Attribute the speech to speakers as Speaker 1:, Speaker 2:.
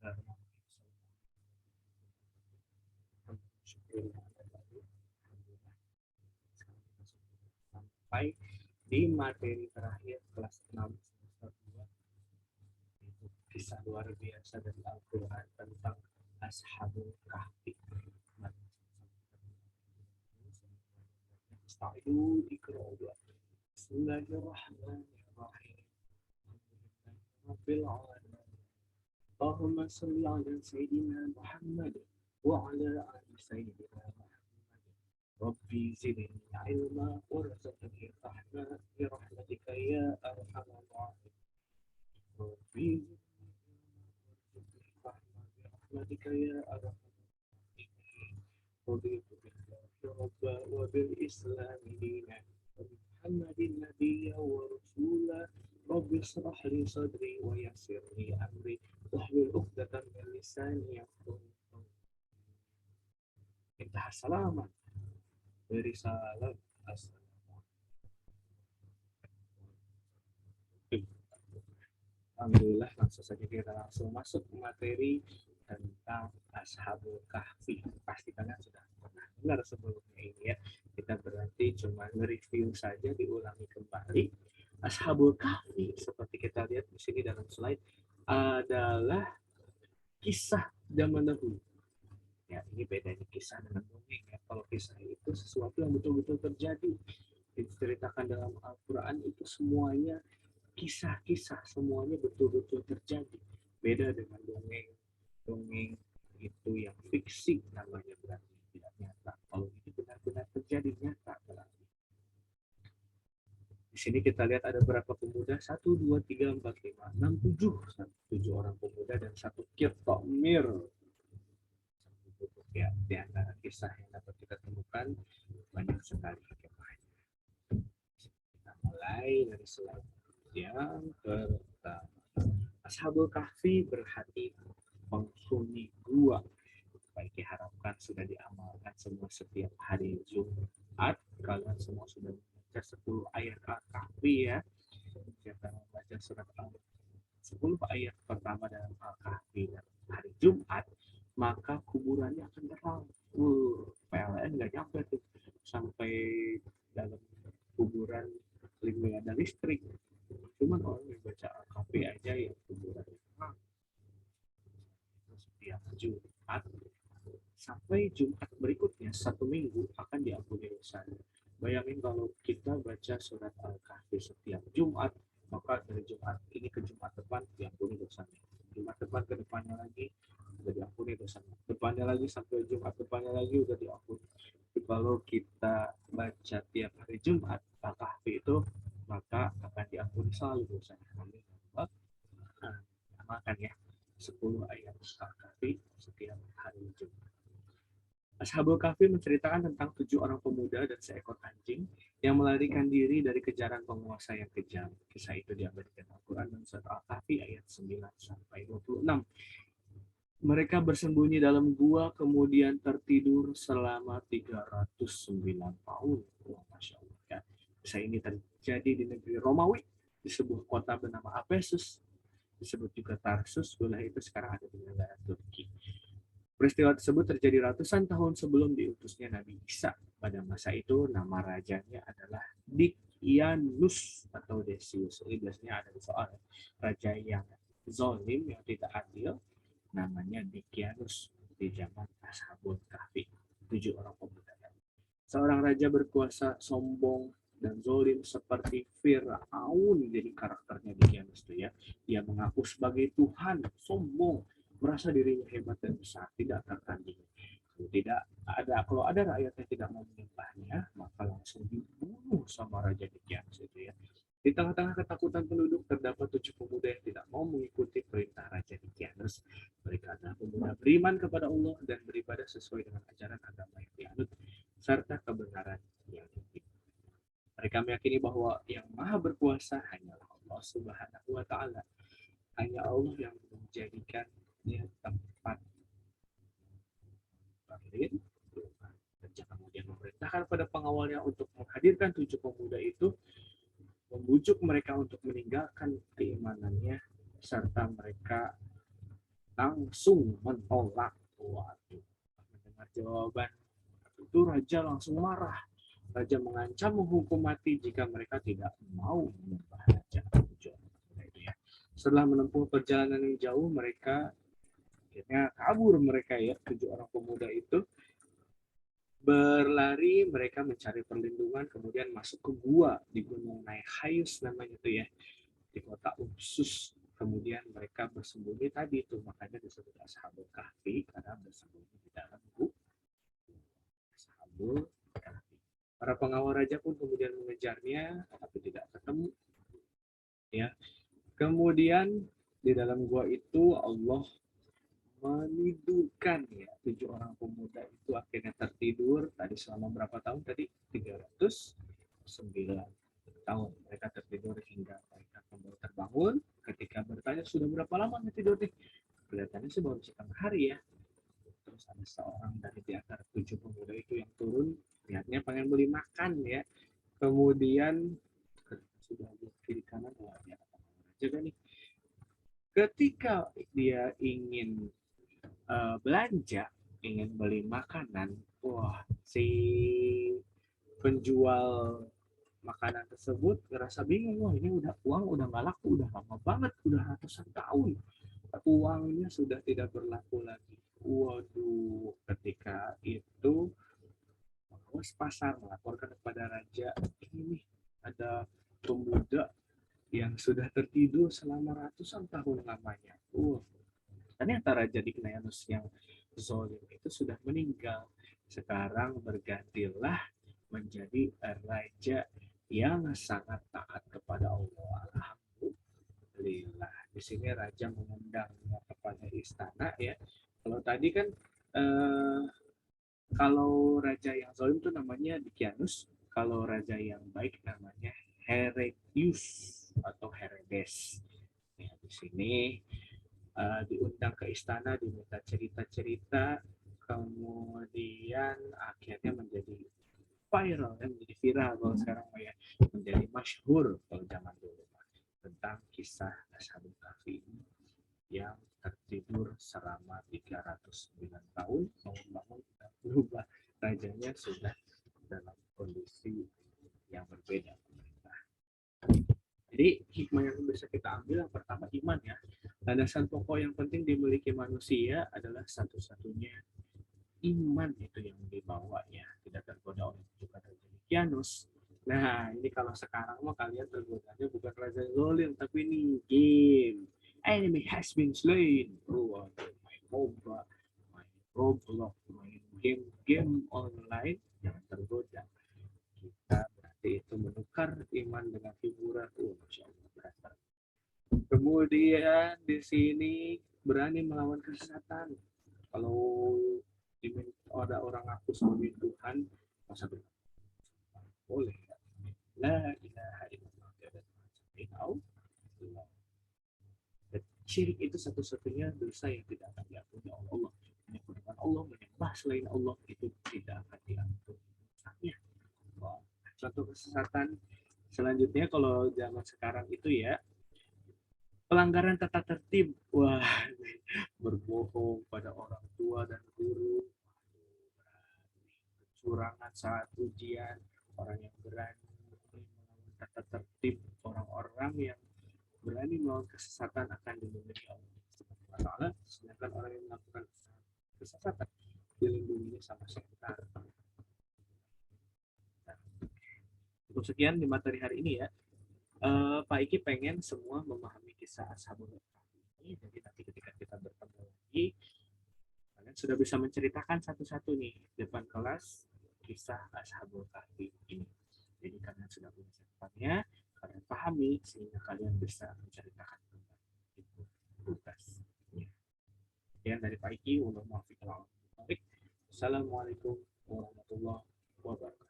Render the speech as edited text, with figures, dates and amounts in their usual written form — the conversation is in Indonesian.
Speaker 1: Sampai di materi terakhir kelas 6 semester 2, itu kisah luar biasa dari Al-Quran tentang Ashabul Kahfi. Bismillahirrahmanirrahim. Rabbil alamin. Allahumma salli ala Sayyidina Muhammad wa ala ali Sayyidina Muhammad. Rabbi zidni ilma warzuqni rahmah bi rahmatika ya arhamar rahimin. Rabbi zidni rahmah bi rahmatika ya arhamar rahimin. Raditu billahi rabba wa bil islam dinan wa bi Muhammadin nabiyya wa rasula. Rabbi shrah li sadri wa yassir li amri wahlul 'uqdatam min lisani yafqahu qawli. Intaha salaman dari salam. Alhamdulillah, langsung saja kita langsung masuk ke materi tentang Ashabul Kahfi. Pasti kalian sudah pernah dengar sebelumnya ini ya. Kita berarti cuma nge-review saja, diulangi kembali. Ashabul Kahfi seperti kita lihat di sini dalam slide adalah kisah zaman dahulu. Ya, ini bedanya kisah dengan dongeng ya. Kalau kisah itu sesuatu yang betul-betul terjadi, diceritakan dalam Al-Quran, itu semuanya kisah-kisah, semuanya betul-betul terjadi. Beda dengan dongeng. Dongeng itu yang fiksi namanya, berarti tidak nyata. Kalau ini benar-benar terjadi, nyata berarti. Di sini kita lihat ada berapa pemuda? 1, 2, 3, 4, 5, 6, 7. 7 orang pemuda dan 1 kirtomir. Ya, di antara kisah yang dapat kita temukan banyak sekali hikmahnya. Kita mulai dari slide yang pertama. Ashabul Kahfi berarti penghuni gua. Baik, diharapkan sudah diamalkan semua setiap hari Jumat. Kalian semua sudah membaca 10 ayat Al-Kahfi ya. Siapa yang membaca surat Al-Kahfi 10 ayat pertama dalam Al-Kahfi dan hari Jumat, maka kuburannya akan terang. PLN nggak nyampe tuh sampai dalam kuburan, nggak ada listrik. Cuman orang yang baca Al-Kahfi aja ya kuburannya terang. Setiap Jumat sampai Jumat berikutnya 1 minggu akan diampuni dosanya. Bayangin kalau kita baca surat Al-Kahfi setiap Jumat, maka dari Jumat ini ke Jumat depan diampuni dosanya. Jumat depan ke depannya lagi udah diampuni dosanya. Depannya lagi sampai Jumat depannya lagi udah diampuni. Jadi kalau kita baca tiap hari Jumat Al-Kahfi itu, maka akan diampuni selalu dosanya. Amalkan ya 10 ayat Al-Kahfi setiap hari Jumat. Ashabul Kahfi menceritakan tentang 7 orang pemuda dan seekor anjing yang melarikan diri dari kejaran penguasa yang kejam. Kisah itu diambil dari Al-Quran dan surat Al-Kahfi ayat 9 sampai 26. Mereka bersembunyi dalam gua kemudian tertidur selama 309 tahun. Masya Allah. Ya. Kisah ini terjadi di negeri Romawi, di sebuah kota bernama Ephesus, disebut juga Tarsus. Wilayah itu sekarang ada di negara Turki. Peristiwa tersebut terjadi ratusan tahun sebelum diutusnya Nabi Isa. Pada masa itu nama rajanya adalah Dicyanus atau Decius. Ini biasanya ada di soal raja yang zolim, yang tidak adil, namanya Dicyanus di zaman Ashabul Kahfi. 7 orang pemuda. Seorang raja berkuasa sombong dan zolim seperti Fir'aun, jadi karakternya Dicyanus itu ya. Dia mengaku sebagai Tuhan, sombong, merasa dirinya hebat dan besar, tidak tertandingi. Kalau ada rakyat yang tidak mau menyembahnya, maka langsung dibunuh sama Raja Dicyanus itu ya. Di tengah-tengah ketakutan penduduk terdapat 7 pemuda yang tidak mau mengikuti perintah Raja Dicyanus. Mereka adalah pemuda beriman kepada Allah dan beribadah sesuai dengan ajaran agama yang dianut serta kebenaran yang tinggi. Mereka meyakini bahwa yang maha berkuasa hanyalah Allah Subhanahu wa Ta'ala. Hanya Allah yang menjadikan tempat berdiri, dan kemudian memerintahkan pada pengawalnya untuk menghadirkan 7 pemuda itu, membujuk mereka untuk meninggalkan keimanannya, serta mereka langsung menolak. Waduh, mendengar jawaban itu raja langsung marah. Raja mengancam menghukum mati jika mereka tidak mau menyembah raja. Itu ya. Setelah menempuh perjalanan yang jauh, mereka akhirnya kabur mereka ya, 7 orang pemuda itu berlari, mereka mencari perlindungan, kemudian masuk ke gua di Gunung Naihayus namanya itu ya, di kota Upsus. Kemudian mereka bersembunyi tadi itu, makanya disebut Ashabul Kahfi karena bersembunyi di dalam gua. Ashabul Kahfi. Para pengawal raja pun kemudian mengejarnya, tapi tidak ketemu. Ya, kemudian di dalam gua itu Allah menidurkan ya 7 orang pemuda itu akhirnya tertidur tadi selama berapa tahun tadi 309 tahun mereka tertidur hingga mereka kembali terbangun. Ketika bertanya sudah berapa lama tidur nih, kelihatannya sih baru setengah hari ya. Terus ada seorang dari di antara 7 pemuda itu yang turun, lihatnya pengen beli makan ya. Kemudian sudah di kiri kanan, wah dia jaga nih. Ketika dia ingin belanja, ingin beli makanan, wah si penjual makanan tersebut ngerasa bingung, wah ini udah uang udah nggak laku, udah lama banget, udah ratusan tahun, uangnya sudah tidak berlaku lagi. Waduh, ketika itu pengawas pasar melaporkan kepada raja, ini nih ada pemuda yang sudah tertidur selama ratusan tahun lamanya. Ternyata Raja Dignayanus yang zolim itu sudah meninggal. Sekarang bergantilah menjadi raja yang sangat taat kepada Allah. Alhamdulillah. Di sini raja mengundangnya kepada istana ya. Kalau tadi kan eh, kalau raja yang zolim itu namanya Dikianus, kalau raja yang baik namanya Heredius atau Herodes. Ya, di sini diundang ke istana, diminta cerita-cerita, kemudian akhirnya menjadi viral, menjadi viral kalau sekarang ya, menjadi masyhur kalau zaman dulu tentang kisah Ashabul Kahfi yang tertidur selama 309 tahun, bangun-bangun berubah, rajanya sudah dalam kondisi yang berbeda. Nah, jadi hikmah yang bisa kita ambil yang pertama iman ya. Landasan pokok yang penting dimiliki manusia adalah satu-satunya iman itu yang dibawanya, tidak tergoda oleh juga Kianus. Nah, ini kalau sekarang mah kalian tergodanya bukan Raja Zolim, tapi ini game. Enemy has been slain. Oh, main MOBA, main Roblox, main game online, jangan tergoda. Kita berarti itu menukar iman dengan hiburan. Masya Allah, berasa. Kemudian di sini berani melawan kesesatan. Kalau ada orang aku sebagai Tuhan, masa boleh ya? La ilaha illallah. Syirik itu satu-satunya dosa yang tidak akan diampuni oleh Allah. Menyekutukan Allah, menyembah selain Allah itu tidak akan diampuni. Contoh kesesatan selanjutnya kalau zaman sekarang itu ya pelanggaran tata tertib. Wah, berbohong pada orang tua dan guru, kecurangan saat ujian, orang yang berani melawan tata tertib, orang-orang yang berani melawan kesesatan akan dilindungi Allah. Sedangkan orang yang melakukan kesesatan dilindungi sama sekitar. Nah, untuk sekian di materi hari ini ya. Pak Iki pengen semua memahami kisah Ashabul Kahfi ini. Jadi nanti ketika kita bertemu lagi, kalian sudah bisa menceritakan satu-satu nih depan kelas kisah Ashabul Kahfi ini. Jadi kalian sudah punya catatannya, kalian pahami sehingga kalian bisa menceritakan tentang itu tugas. Sekian dari Pak Iki. Assalamualaikum warahmatullahi wabarakatuh.